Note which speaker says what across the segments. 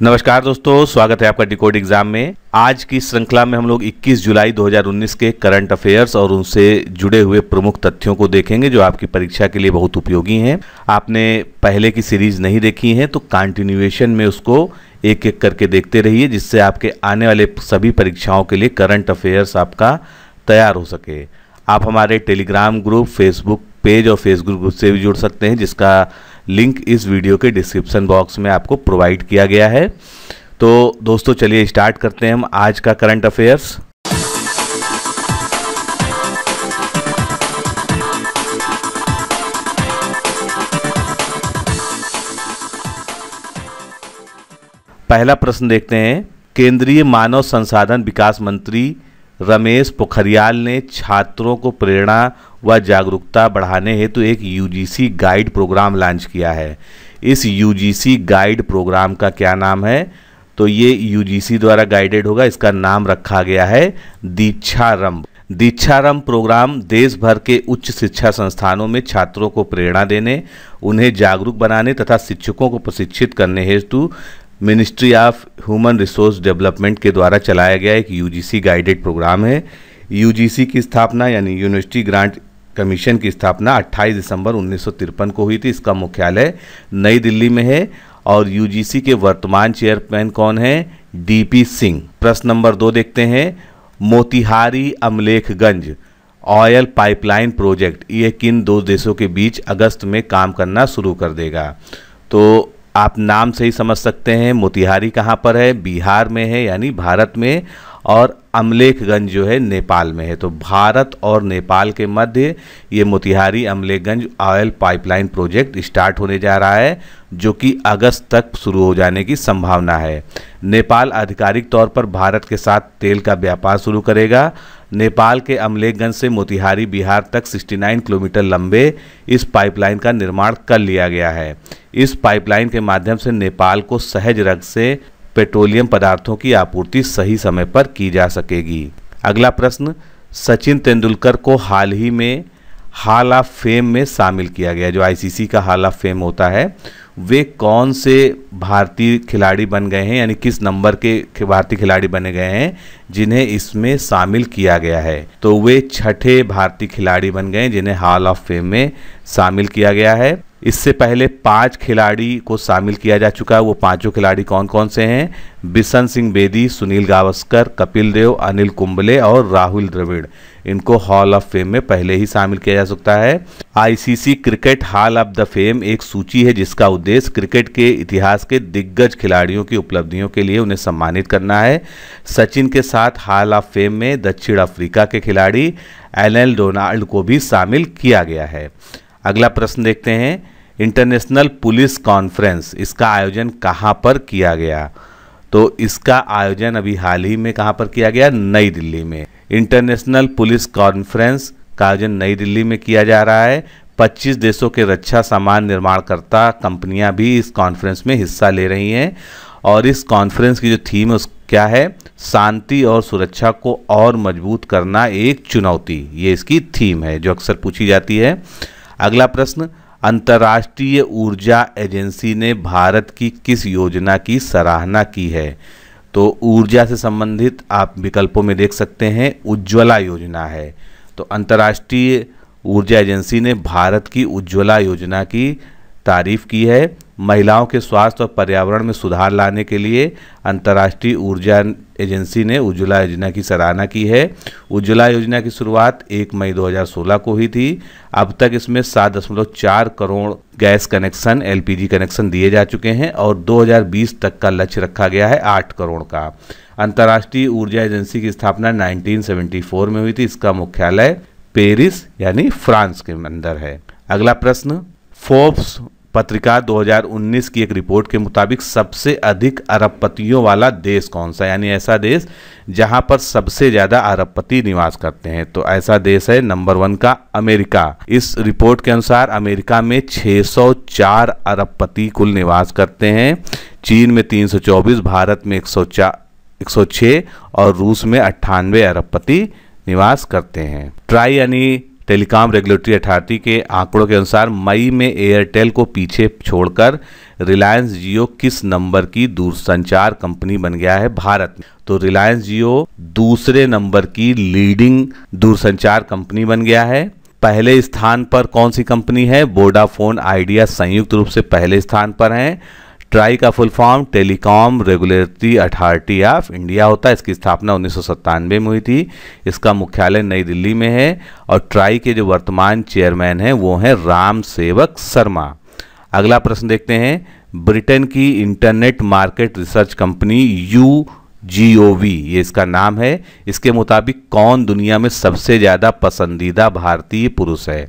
Speaker 1: नमस्कार दोस्तों, स्वागत है आपका डिकोड एग्जाम में। आज की श्रृंखला में हम लोग 21 जुलाई 2019 के करंट अफेयर्स और उनसे जुड़े हुए प्रमुख तथ्यों को देखेंगे जो आपकी परीक्षा के लिए बहुत उपयोगी हैं। आपने पहले की सीरीज नहीं देखी है तो कंटिन्यूएशन में उसको एक एक करके देखते रहिए, जिससे आपके आने वाले सभी परीक्षाओं के लिए करंट अफेयर्स आपका तैयार हो सके। आप हमारे टेलीग्राम ग्रुप, फेसबुक पेज और फेसबुक ग्रुप से भी जुड़ सकते हैं, जिसका लिंक इस वीडियो के डिस्क्रिप्शन बॉक्स में आपको प्रोवाइड किया गया है। तो दोस्तों चलिए स्टार्ट करते हैं हम आज का करंट अफेयर्स। पहला प्रश्न देखते हैं। केंद्रीय मानव संसाधन विकास मंत्री रमेश पोखरियाल ने छात्रों को प्रेरणा व जागरूकता बढ़ाने हेतु एक यूजीसी गाइड प्रोग्राम लॉन्च किया है। इस यूजीसी गाइड प्रोग्राम का क्या नाम है? तो ये यूजीसी द्वारा गाइडेड होगा। इसका नाम रखा गया है दीक्षारंभ। दीक्षारंभ प्रोग्राम देश भर के उच्च शिक्षा संस्थानों में छात्रों को प्रेरणा देने, उन्हें जागरूक बनाने तथा शिक्षकों को प्रशिक्षित करने हेतु ministry of human resource development के द्वारा चलाया गया एक यूजीसी गाइडेड प्रोग्राम है। यूजीसी की स्थापना यानी यूनिवर्सिटी ग्रांट कमीशन की स्थापना 28 दिसंबर 1953 को हुई थी। इसका मुख्यालय नई दिल्ली में है और यूजीसी के वर्तमान चेयरमैन कौन हैं? डीपी सिंह। प्रश्न नंबर 2 देखते हैं। Motihari Amlekhganj oil pipeline project ये किन दो देशों के बीच अगस्त में काम करना शुरू कर देगा? तो आप नाम से ही समझ सकते हैं मोतिहारी कहाँ पर है, बिहार में है यानी भारत में, और अमलेखगंज जो है नेपाल में है। तो भारत और नेपाल के मध्य ये Motihari Amlekhganj oil pipeline project start होने जा रहा है, जो कि अगस्त तक शुरू हो जाने की संभावना है। नेपाल आधिकारिक तौर पर भारत के साथ तेल का व्यापार शुरू करेगा। नेपाल के अमलेखगंज से मोतिहारी बिहार तक 69 किलोमीटर लंबे इस पाइपलाइन का निर्माण कर लिया गया है। इस पाइपलाइन के माध्यम से नेपाल को सहज रग से पेट्रोलियम पदार्थों की आपूर्ति सही समय पर की जा सकेगी। अगला प्रश्न। सचिन तेंदुलकर को हाल ही में हॉल ऑफ फेम में शामिल किया गया। जो आईसीसी का हॉल ऑफ फेम होता है, वे कौन से भारतीय खिलाड़ी बन गए हैं, यानी किस नंबर के भारतीय खिलाड़ी बने गए हैं जिन्हें इसमें शामिल किया गया है? तो वे 6ठे भारतीय खिलाड़ी बन गए जिन्हें हॉल ऑफ फेम में शामिल किया गया है। इससे पहले 5 खिलाड़ी को शामिल किया जा चुका है। वो 5 खिलाड़ी कौन कौन से हैं? बिशन सिंह बेदी, सुनील गावस्कर, कपिल देव, अनिल कुंबले और राहुल द्रविड़। इनको हॉल ऑफ फेम में पहले ही शामिल किया जा सकता है। ICC cricket hall of the fame एक सूची है जिसका उद्देश्य क्रिकेट के इतिहास के दिग्गज खिलाड़ियों की उपलब्धियों के लिए उन्हें सम्मानित करना है। सचिन के साथ हॉल ऑफ फेम में दक्षिण अफ्रीका के खिलाड़ी एलन डोनाल्ड को भी शामिल किया गया है। अगला प्रश्न देखते हैं। इंटरनेशनल पुलिस कॉन्फ्रेंस, इसका आयोजन कहाँ पर किया गया? तो इसका आयोजन अभी हाल ही में कहाँ पर किया गया? नई दिल्ली में। इंटरनेशनल पुलिस कॉन्फ्रेंस का आयोजन नई दिल्ली में किया जा रहा है। 25 देशों के रक्षा सामान निर्माणकर्ता कंपनियां भी इस कॉन्फ्रेंस में हिस्सा ले रही हैं और इस कॉन्फ्रेंस की जो थीम है क्या है? शांति और सुरक्षा को और मजबूत करना एक चुनौती। ये इसकी थीम है जो अक्सर पूछी जाती है। अगला प्रश्न। अंतर्राष्ट्रीय ऊर्जा एजेंसी ने भारत की किस योजना की सराहना की है? तो ऊर्जा से संबंधित आप विकल्पों में देख सकते हैं उज्ज्वला योजना है। तो अंतर्राष्ट्रीय ऊर्जा एजेंसी ने भारत की उज्ज्वला योजना की तारीफ की है। महिलाओं के स्वास्थ्य और पर्यावरण में सुधार लाने के लिए अंतर्राष्ट्रीय ऊर्जा एजेंसी ने उज्ज्वला योजना की सराहना की है। उज्ज्वला योजना की शुरुआत 1 मई 2016 को हुई थी। अब तक इसमें 7.4 crore gas connection, LPG connection दिए जा चुके हैं और 2020 तक का लक्ष्य रखा गया है 8 करोड़ का। अंतर्राष्ट्रीय ऊर्जा एजेंसी की स्थापना 1974 में हुई थी। इसका मुख्यालय पेरिस यानी फ्रांस के अंदर है। अगला प्रश्न। फोर्ब्स पत्रिका 2019 की एक रिपोर्ट के मुताबिक सबसे अधिक अरबपतियों वाला देश कौन सा? यानी ऐसा देश जहां पर सबसे ज्यादा अरबपति निवास करते हैं। तो ऐसा देश है नंबर 1 का अमेरिका। इस रिपोर्ट के अनुसार अमेरिका में 604 अरबपति कुल निवास करते हैं। चीन में 324, भारत में 106 और रूस में 98 अरबपति निवास करते हैं। ट्राई यानी टेलीकॉम रेगुलेटरी अथॉरिटी के आंकड़ों के अनुसार मई में एयरटेल को पीछे छोड़कर रिलायंस जियो किस नंबर की दूरसंचार कंपनी बन गया है भारत में? तो रिलायंस जियो दूसरे नंबर की लीडिंग दूरसंचार कंपनी बन गया है। पहले स्थान पर कौन सी कंपनी है? वोडाफोन आइडिया संयुक्त रूप से पहले स्थान पर हैं। ट्राई का full form telecom regulatory authority of India होता है। इसकी स्थापना 1997 में हुई थी। इसका मुख्यालय नई दिल्ली में है और ट्राई के जो वर्तमान चेयरमैन हैं वो हैं राम सेवक शर्मा। अगला प्रश्न देखते हैं। ब्रिटेन की internet market research company YouGov, ये इसका नाम है, इसके मुताबिक कौन दुनिया में सबसे ज़्यादा पसंदीदा भारतीय पुरुष है?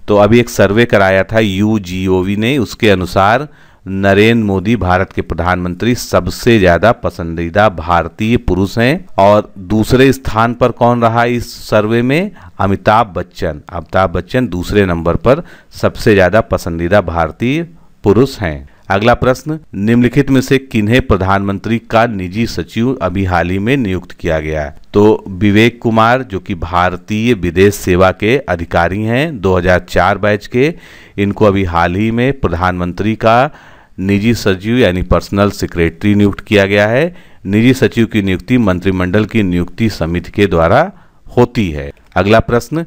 Speaker 1: तो अभी एक सर्वे कराया था YouGov ने, उसके अनुसार नरेंद्र मोदी भारत के प्रधानमंत्री सबसे ज़्यादा पसंदीदा भारतीय पुरुष हैं। और दूसरे स्थान पर कौन रहा इस सर्वे में? अमिताभ बच्चन। अमिताभ बच्चन दूसरे नंबर पर सबसे ज़्यादा पसंदीदा भारतीय पुरुष हैं। अगला प्रश्न, निम्नलिखित में से किन्हें प्रधानमंत्री का निजी सचिव अभी हाल ही में नियुक्त किया गया है? तो विवेक कुमार जो कि भारतीय विदेश सेवा के अधिकारी हैं 2004 बैच के, इनको अभी हाल ही में प्रधानमंत्री का निजी सचिव यानी पर्सनल सेक्रेटरी नियुक्त किया गया है। निजी सचिव की नियुक्ति मंत्रिमंडल की नियुक्ति समिति के द्वारा होती है। अगला प्रश्न,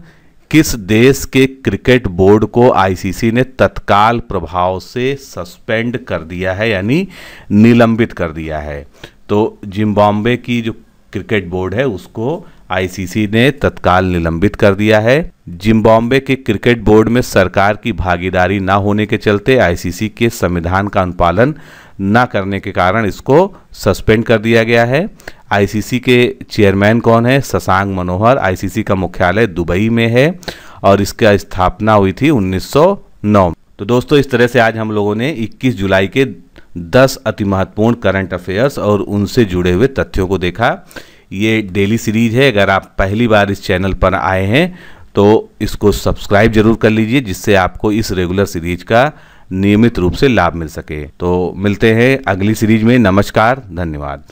Speaker 1: किस देश के क्रिकेट बोर्ड को आईसीसी ने तत्काल प्रभाव से सस्पेंड कर दिया है यानी निलंबित कर दिया है? तो जिम्बाब्वे की जो क्रिकेट बोर्ड है उसको आईसीसी ने तत्काल निलंबित कर दिया है। जिम्बाब्वे के क्रिकेट बोर्ड में सरकार की भागीदारी न होने के चलते आईसीसी के संविधान का अनुपालन न करने के कारण इसको सस्पेंड कर दिया गया है। आईसीसी के चेयरमैन कौन है? शशांक मनोहर। आईसीसी का मुख्यालय दुबई में है और इसका स्थापना हुई थी 1909। तो दोस्तों, इस तरह से आज हम लोगों ने 21 जुलाई के 10 अति महत्वपूर्ण करंट अफेयर्स और उनसे जुड़े हुए तथ्यों को देखा। ये डेली सीरीज है। अगर आप पहली बार इस चैनल पर आए हैं तो इसको सब्सक्राइब जरूर कर लीजिए, जिससे आपको इस रेगुलर सीरीज का नियमित रूप से लाभ मिल सके। तो मिलते हैं अगली सीरीज में। नमस्कार, धन्यवाद।